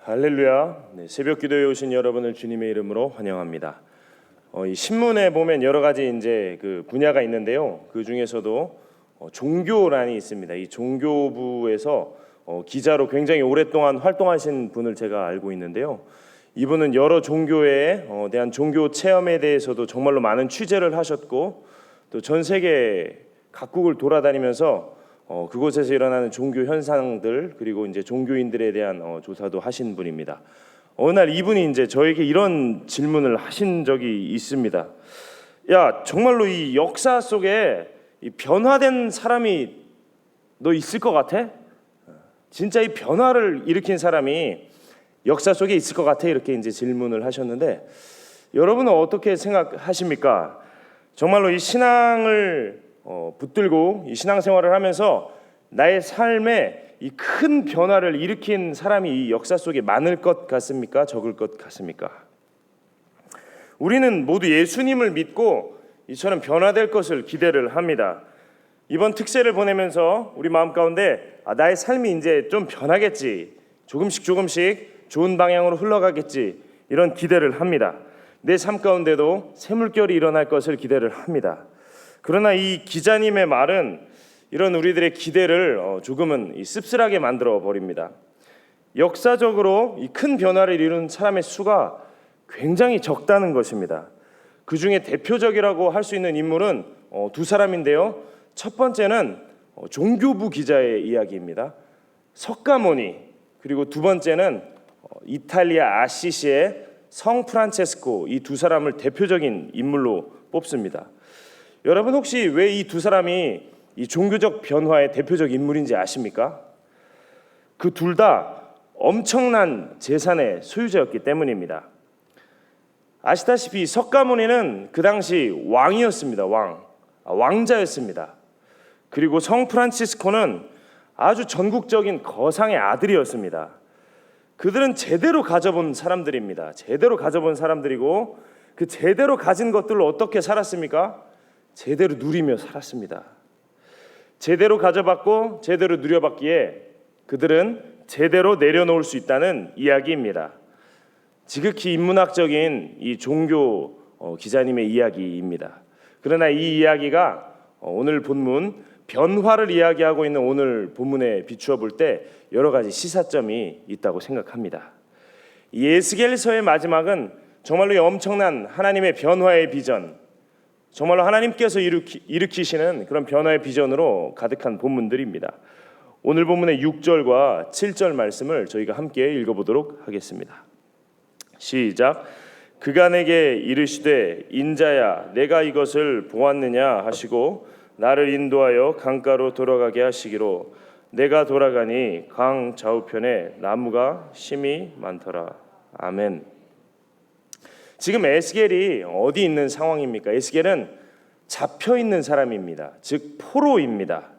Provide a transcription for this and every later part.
할렐루야. 새벽 기도에 오신 여러분을 주님의 이름으로 환영합니다. 이 신문에 보면 여러 가지 이제 그 분야가 있는데요. 그 중에서도 종교란이 있습니다. 이 종교부에서 기자로 굉장히 오랫동안 활동하신 분을 제가 알고 있는데요. 이분은 여러 종교에 대한 종교 체험에 대해서도 정말로 많은 취재를 하셨고, 또 전 세계 각국을 돌아다니면서 그곳에서 일어나는 종교 현상들, 그리고 이제 종교인들에 대한 조사도 하신 분입니다. 어느 날 이분이 이제 저에게 이런 질문을 하신 적이 있습니다. 야, 정말로 이 역사 속에 이 변화된 사람이 너 있을 것 같아? 진짜 이 변화를 일으킨 사람이 역사 속에 있을 것 같아? 이렇게 이제 질문을 하셨는데, 여러분은 어떻게 생각하십니까? 정말로 이 신앙을 붙들고 이 신앙생활을 하면서 나의 삶에 이 큰 변화를 일으킨 사람이 이 역사 속에 많을 것 같습니까? 적을 것 같습니까? 우리는 모두 예수님을 믿고 이처럼 변화될 것을 기대를 합니다. 이번 특세를 보내면서 우리 마음 가운데 나의 삶이 이제 좀 변하겠지, 조금씩 좋은 방향으로 흘러가겠지, 이런 기대를 합니다. 내 삶 가운데도 새물결이 일어날 것을 기대를 합니다. 그러나 이 기자님의 말은 이런 우리들의 기대를 조금은 씁쓸하게 만들어 버립니다. 역사적으로 이 큰 변화를 이룬 사람의 수가 굉장히 적다는 것입니다. 그 중에 대표적이라고 할 수 있는 인물은 두 사람인데요. 첫 번째는 종교부 기자의 이야기입니다. 석가모니, 그리고 두 번째는 이탈리아 아시시의 성 프란체스코, 이 두 사람을 대표적인 인물로 뽑습니다. 여러분 혹시 왜 이 두 사람이 이 종교적 변화의 대표적 인물인지 아십니까? 그 둘 다 엄청난 재산의 소유자였기 때문입니다. 아시다시피 석가모니는 그 당시 왕이었습니다. 왕자였습니다. 그리고 성 프란치스코는 아주 전국적인 거상의 아들이었습니다. 그들은 제대로 가져본 사람들입니다. 제대로 가져본 사람들이고, 그 제대로 가진 것들로 어떻게 살았습니까? 제대로 누리며 살았습니다. 제대로 가져봤고 제대로 누려봤기에 그들은 제대로 내려놓을 수 있다는 이야기입니다. 지극히 인문학적인 이 종교 기자님의 이야기입니다. 그러나 이 이야기가 오늘 본문 변화를 이야기하고 있는 오늘 본문에 비추어 볼 때 여러 가지 시사점이 있다고 생각합니다. 이 에스겔서의 마지막은 정말로 엄청난 하나님의 변화의 비전, 정말로 하나님께서 일으키시는 그런 변화의 비전으로 가득한 본문들입니다. 오늘 본문의 6절과 7절 말씀을 저희가 함께 읽어보도록 하겠습니다. 시작. 그가 내게 이르시되 인자야 내가 이것을 보았느냐 하시고 나를 인도하여 강가로 돌아가게 하시기로 내가 돌아가니 강 좌우편에 나무가 심이 많더라. 아멘. 지금 에스겔이 어디 있는 상황입니까? 에스겔은 잡혀 있는 사람입니다. 즉 포로입니다.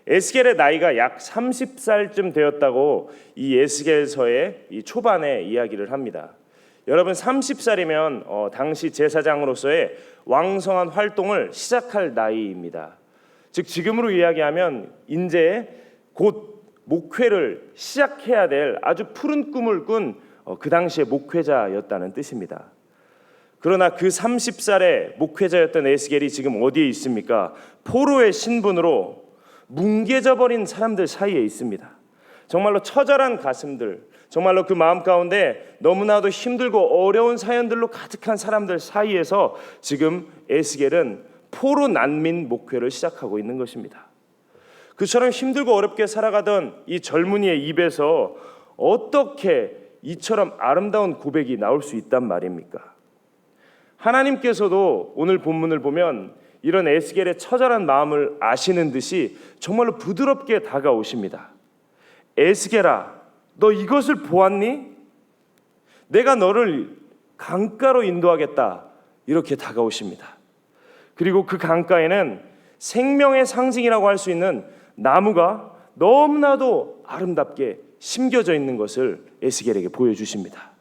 에스겔의 나이가 약 30살쯤 되었다고 이 에스겔서의 이 초반에 이야기를 합니다. 여러분 30살이면 당시 제사장으로서의 왕성한 활동을 시작할 나이입니다. 즉 지금으로 이야기하면 이제 곧 목회를 시작해야 될 아주 푸른 꿈을 꾼 그 당시의 목회자였다는 뜻입니다. 그러나 그 30살의 목회자였던 에스겔이 지금 어디에 있습니까? 포로의 신분으로 뭉개져 버린 사람들 사이에 있습니다. 정말로 처절한 가슴들, 정말로 그 마음 가운데 너무나도 힘들고 어려운 사연들로 가득한 사람들 사이에서 지금 에스겔은 포로 난민 목회를 시작하고 있는 것입니다. 그처럼 힘들고 어렵게 살아가던 이 젊은이의 입에서 어떻게 이처럼 아름다운 고백이 나올 수 있단 말입니까? 하나님께서도 오늘 본문을 보면 이런 에스겔의 처절한 마음을 아시는 듯이 정말로 부드럽게 다가오십니다. 에스겔아, 너 이것을 보았니? 내가 너를 강가로 인도하겠다. 이렇게 다가오십니다. 그리고 그 강가에는 생명의 상징이라고 할 수 있는 나무가 너무나도 아름답게 심겨져 있는 것을 에스겔에게 보여주십니다.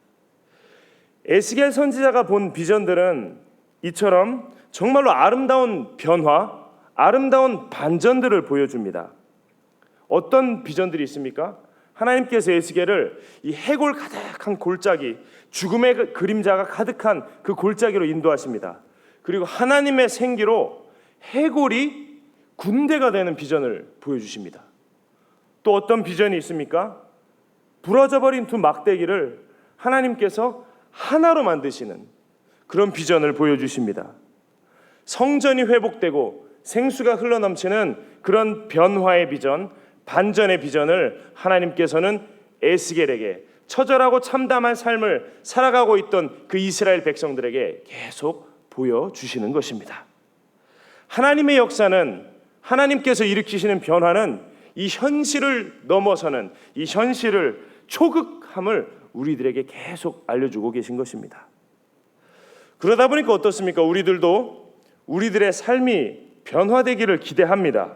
에스겔 선지자가 본 비전들은 이처럼 정말로 아름다운 변화, 아름다운 반전들을 보여줍니다. 어떤 비전들이 있습니까? 하나님께서 에스겔을 이 해골 가득한 골짜기, 죽음의 그림자가 가득한 그 골짜기로 인도하십니다. 그리고 하나님의 생기로 해골이 군대가 되는 비전을 보여주십니다. 또 어떤 비전이 있습니까? 부러져버린 두 막대기를 하나님께서 하나로 만드시는 그런 비전을 보여주십니다. 성전이 회복되고 생수가 흘러넘치는 그런 변화의 비전, 반전의 비전을 하나님께서는 에스겔에게 처절하고 참담한 삶을 살아가고 있던 그 이스라엘 백성들에게 계속 보여주시는 것입니다. 하나님의 역사는, 하나님께서 일으키시는 변화는 이 현실을 넘어서는, 이 현실을 초극함을 우리들에게 계속 알려주고 계신 것입니다. 그러다 보니까 어떻습니까? 우리들도 우리들의 삶이 변화되기를 기대합니다.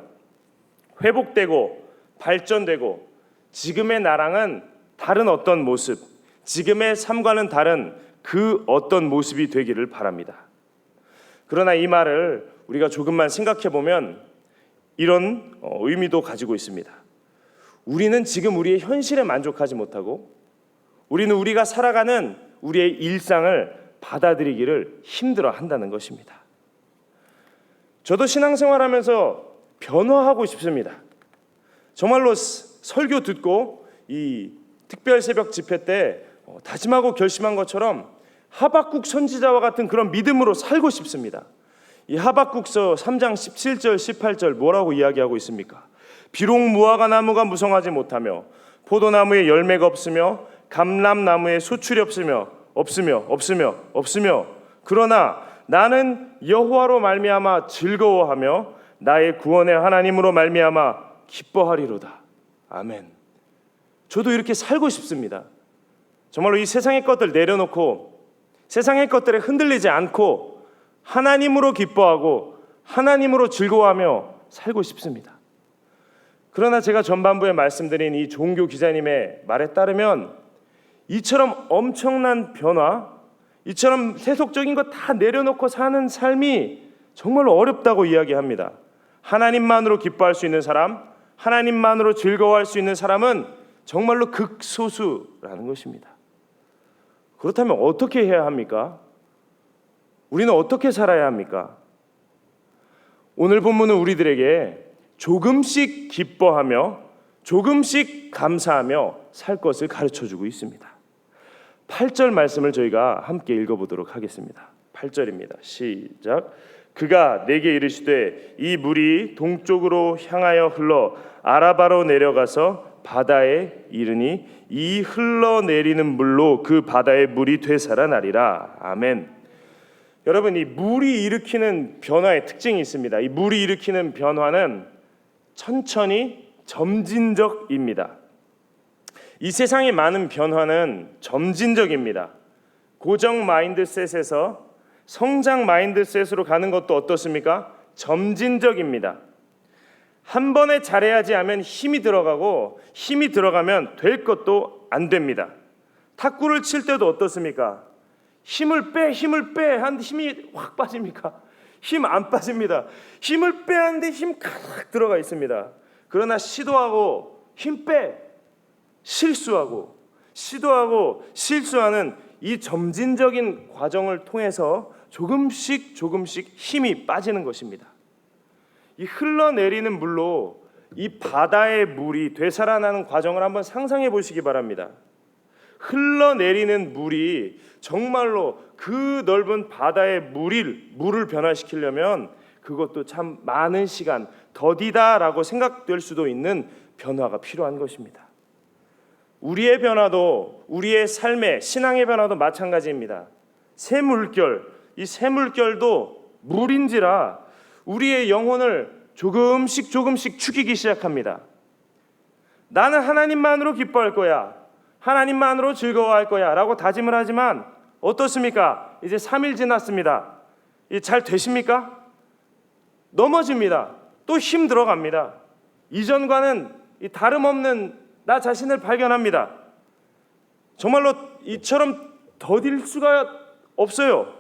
회복되고 발전되고 지금의 나랑은 다른 어떤 모습, 지금의 삶과는 다른 그 어떤 모습이 되기를 바랍니다. 그러나 이 말을 우리가 조금만 생각해 보면 이런 의미도 가지고 있습니다. 우리는 지금 우리의 현실에 만족하지 못하고 우리는 우리가 살아가는 우리의 일상을 받아들이기를 힘들어 한다는 것입니다. 저도 신앙생활하면서 변화하고 싶습니다. 정말로 설교 듣고 이 특별 새벽 집회 때 다짐하고 결심한 것처럼 하박국 선지자와 같은 그런 믿음으로 살고 싶습니다. 이 하박국서 3장 17절 18절 뭐라고 이야기하고 있습니까? 비록 무화과 나무가 무성하지 못하며 포도나무에 열매가 없으며 감람나무에 수출이 없으며 그러나 나는 여호와로 말미암아 즐거워하며 나의 구원의 하나님으로 말미암아 기뻐하리로다. 아멘. 저도 이렇게 살고 싶습니다. 정말로 이 세상의 것들 내려놓고 세상의 것들에 흔들리지 않고 하나님으로 기뻐하고 하나님으로 즐거워하며 살고 싶습니다. 그러나 제가 전반부에 말씀드린 이 종교 기자님의 말에 따르면 이처럼 엄청난 변화, 이처럼 세속적인 것 다 내려놓고 사는 삶이 정말로 어렵다고 이야기합니다. 하나님만으로 기뻐할 수 있는 사람, 하나님만으로 즐거워할 수 있는 사람은 정말로 극소수라는 것입니다. 그렇다면 어떻게 해야 합니까? 우리는 어떻게 살아야 합니까? 오늘 본문은 우리들에게 조금씩 기뻐하며 조금씩 감사하며 살 것을 가르쳐주고 있습니다. 8절 말씀을 저희가 함께 읽어보도록 하겠습니다. 8절입니다. 시작. 그가 내게 이르시되 이 물이 동쪽으로 향하여 흘러 아라바로 내려가서 바다에 이르니 이 흘러내리는 물로 그 바다의 물이 되살아나리라. 아멘. 여러분, 이 물이 일으키는 변화의 특징이 있습니다. 이 물이 일으키는 변화는 천천히 점진적입니다. 이 세상의 많은 변화는 점진적입니다. 고정 마인드셋에서 성장 마인드셋으로 가는 것도 어떻습니까? 점진적입니다. 한 번에 잘해야지 하면 힘이 들어가고 힘이 들어가면 될 것도 안 됩니다. 탁구를 칠 때도 어떻습니까? 힘을 빼 하는데 힘이 확 빠집니까? 힘 안 빠집니다. 힘을 빼 하는데 힘 가득 들어가 있습니다. 그러나 시도하고 힘 빼, 실수하고 시도하고 실수하는 이 점진적인 과정을 통해서 조금씩 힘이 빠지는 것입니다. 이 흘러내리는 물로 이 바다의 물이 되살아나는 과정을 한번 상상해 보시기 바랍니다. 흘러내리는 물이 정말로 그 넓은 바다의 물을 변화시키려면 그것도 참 많은 시간, 더디다라고 생각될 수도 있는 변화가 필요한 것입니다. 우리의 변화도, 우리의 삶의 신앙의 변화도 마찬가지입니다. 샘물결, 이 샘물결도 물인지라 우리의 영혼을 조금씩 죽이기 시작합니다. 나는 하나님만으로 기뻐할 거야, 하나님만으로 즐거워할 거야 라고 다짐을 하지만 어떻습니까? 이제 3일 지났습니다. 잘 되십니까? 넘어집니다. 또 힘 들어갑니다. 이전과는 다름없는 나 자신을 발견합니다. 정말로 이처럼 더딜 수가 없어요.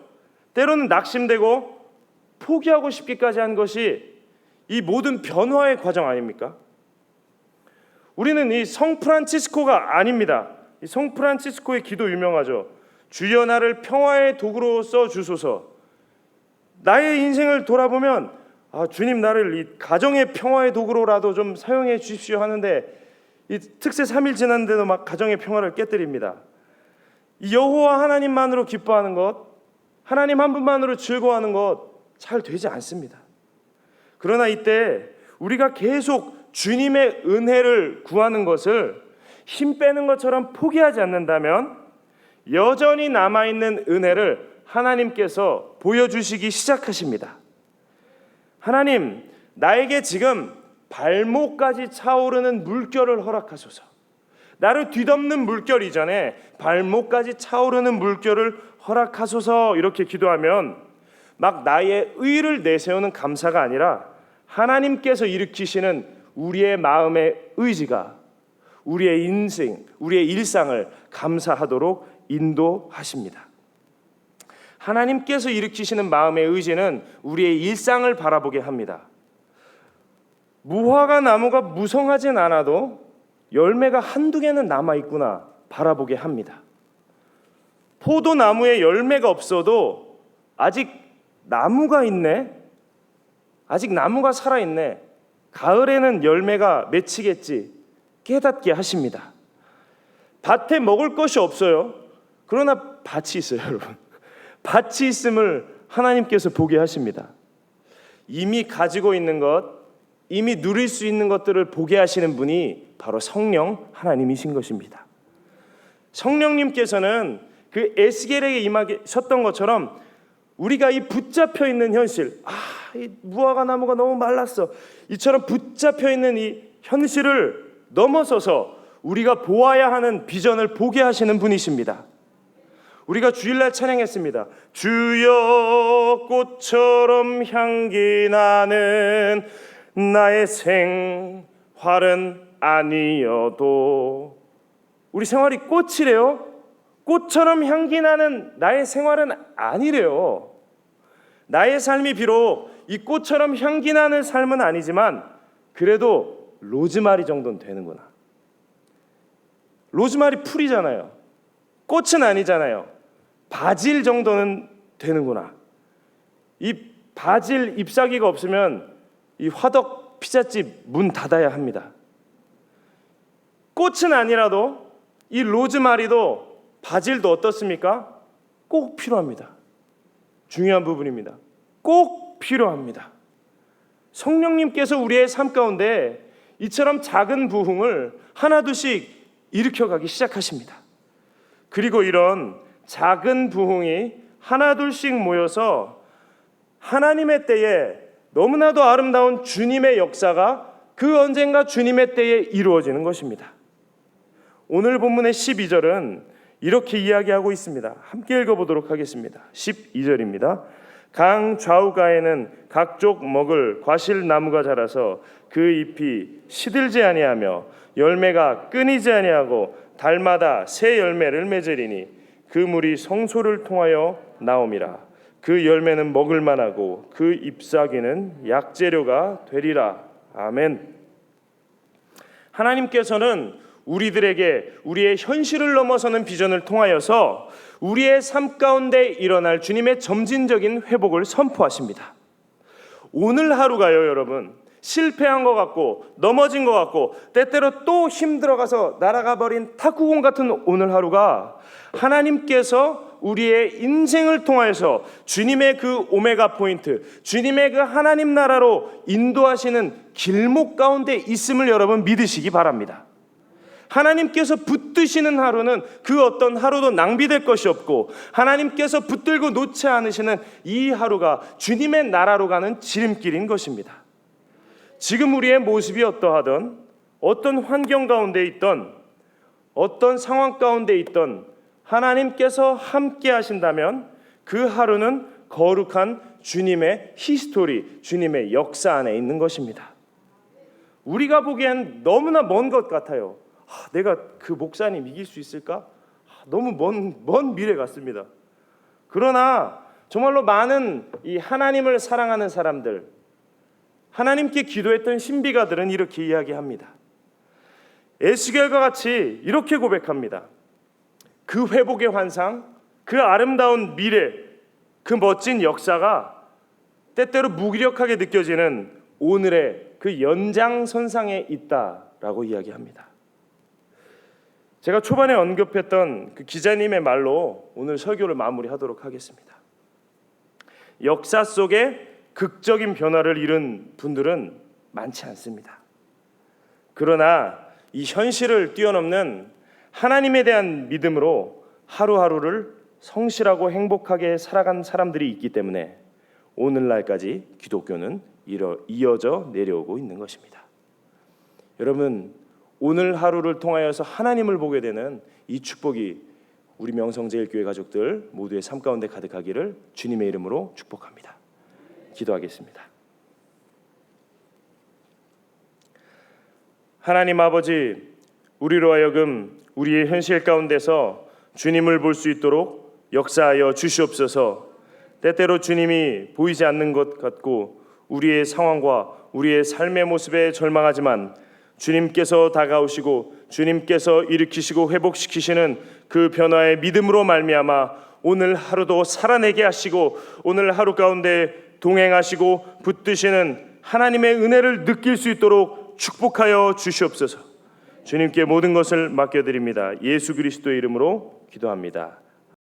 때로는 낙심되고 포기하고 싶기까지 한 것이 이 모든 변화의 과정 아닙니까? 우리는 이 성 프란치스코가 아닙니다. 이 성 프란치스코의 기도 유명하죠. 주여 나를 평화의 도구로 써 주소서. 나의 인생을 돌아보면 주님 나를 이 가정의 평화의 도구로라도 좀 사용해 주십시오 하는데 이 특세 3일 지났는데도 막 가정의 평화를 깨뜨립니다. 이 여호와 하나님만으로 기뻐하는 것, 하나님 한 분만으로 즐거워하는 것 잘 되지 않습니다. 그러나 이때 우리가 계속 주님의 은혜를 구하는 것을 힘 빼는 것처럼 포기하지 않는다면 여전히 남아있는 은혜를 하나님께서 보여주시기 시작하십니다. 하나님, 나에게 지금 발목까지 차오르는 물결을 허락하소서. 나를 뒤덮는 물결 이전에 발목까지 차오르는 물결을 허락하소서. 이렇게 기도하면 막 나의 의를 내세우는 감사가 아니라 하나님께서 일으키시는 우리의 마음의 의지가 우리의 인생, 우리의 일상을 감사하도록 인도하십니다. 하나님께서 일으키시는 마음의 의지는 우리의 일상을 바라보게 합니다. 무화과 나무가 무성하진 않아도 열매가 한두 개는 남아있구나 바라보게 합니다. 포도나무에 열매가 없어도 아직 나무가 있네, 아직 나무가 살아있네, 가을에는 열매가 맺히겠지 깨닫게 하십니다. 밭에 먹을 것이 없어요. 그러나 밭이 있어요, 여러분. 밭이 있음을 하나님께서 보게 하십니다. 이미 가지고 있는 것, 이미 누릴 수 있는 것들을 보게 하시는 분이 바로 성령 하나님이신 것입니다. 성령님께서는 그 에스겔에게 임하셨던 것처럼 우리가 이 붙잡혀 있는 현실, 이 무화과 나무가 너무 말랐어, 이처럼 붙잡혀 있는 이 현실을 넘어서서 우리가 보아야 하는 비전을 보게 하시는 분이십니다. 우리가 주일날 찬양했습니다. 주여 꽃처럼 향기 나는 나의 생활은 아니어도, 우리 생활이 꽃이래요. 꽃처럼 향기 나는 나의 생활은 아니래요. 나의 삶이 비록 이 꽃처럼 향기 나는 삶은 아니지만 그래도 로즈마리 정도는 되는구나. 로즈마리 풀이잖아요. 꽃은 아니잖아요. 바질 정도는 되는구나. 이 바질 잎사귀가 없으면 이 화덕 피자집 문 닫아야 합니다. 꽃은 아니라도 이 로즈마리도 바질도 어떻습니까? 꼭 필요합니다. 중요한 부분입니다. 꼭 필요합니다. 성령님께서 우리의 삶 가운데 이처럼 작은 부흥을 하나둘씩 일으켜가기 시작하십니다. 그리고 이런 작은 부흥이 하나둘씩 모여서 하나님의 때에 너무나도 아름다운 주님의 역사가 그 언젠가 주님의 때에 이루어지는 것입니다. 오늘 본문의 12절은 이렇게 이야기하고 있습니다. 함께 읽어보도록 하겠습니다. 12절입니다. 강 좌우가에는 각종 먹을 과실나무가 자라서 그 잎이 시들지 아니하며 열매가 끊이지 아니하고 달마다 새 열매를 맺으리니 그 물이 성소를 통하여 나옴이라. 그 열매는 먹을 만하고 그 잎사귀는 약재료가 되리라. 아멘. 하나님께서는 우리들에게 우리의 현실을 넘어서는 비전을 통하여서 우리의 삶 가운데 일어날 주님의 점진적인 회복을 선포하십니다. 오늘 하루가요, 여러분, 실패한 것 같고 넘어진 것 같고 때때로 또 힘들어가서 날아가 버린 탁구공 같은 오늘 하루가 하나님께서 우리의 인생을 통하여서 주님의 그 오메가 포인트, 주님의 그 하나님 나라로 인도하시는 길목 가운데 있음을 여러분 믿으시기 바랍니다. 하나님께서 붙드시는 하루는 그 어떤 하루도 낭비될 것이 없고, 하나님께서 붙들고 놓지 않으시는 이 하루가 주님의 나라로 가는 지름길인 것입니다. 지금 우리의 모습이 어떠하든, 어떤 환경 가운데 있던, 어떤 상황 가운데 있던 하나님께서 함께 하신다면 그 하루는 거룩한 주님의 히스토리, 주님의 역사 안에 있는 것입니다. 우리가 보기엔 너무나 먼 것 같아요. 내가 그 목사님 이길 수 있을까? 너무 먼 미래 같습니다. 그러나 정말로 많은 이 하나님을 사랑하는 사람들, 하나님께 기도했던 신비가들은 이렇게 이야기합니다. 에스겔과 같이 이렇게 고백합니다. 그 회복의 환상, 그 아름다운 미래, 그 멋진 역사가 때때로 무기력하게 느껴지는 오늘의 그 연장선상에 있다라고 이야기합니다. 제가 초반에 언급했던 그 기자님의 말로 오늘 설교를 마무리하도록 하겠습니다. 역사 속에 극적인 변화를 이룬 분들은 많지 않습니다. 그러나 이 현실을 뛰어넘는 하나님에 대한 믿음으로 하루하루를 성실하고 행복하게 살아간 사람들이 있기 때문에 오늘날까지 기독교는 이어져 내려오고 있는 것입니다. 여러분, 오늘 하루를 통하여서 하나님을 보게 되는 이 축복이 우리 명성제일교회 가족들 모두의 삶 가운데 가득하기를 주님의 이름으로 축복합니다. 기도하겠습니다. 하나님 아버지, 우리로 하여금 우리의 현실 가운데서 주님을 볼 수 있도록 역사하여 주시옵소서. 때때로 주님이 보이지 않는 것 같고 우리의 상황과 우리의 삶의 모습에 절망하지만 주님께서 다가오시고 주님께서 일으키시고 회복시키시는 그 변화의 믿음으로 말미암아 오늘 하루도 살아내게 하시고 오늘 하루 가운데 동행하시고 붙드시는 하나님의 은혜를 느낄 수 있도록 축복하여 주시옵소서. 주님께 모든 것을 맡겨드립니다. 예수 그리스도의 이름으로 기도합니다.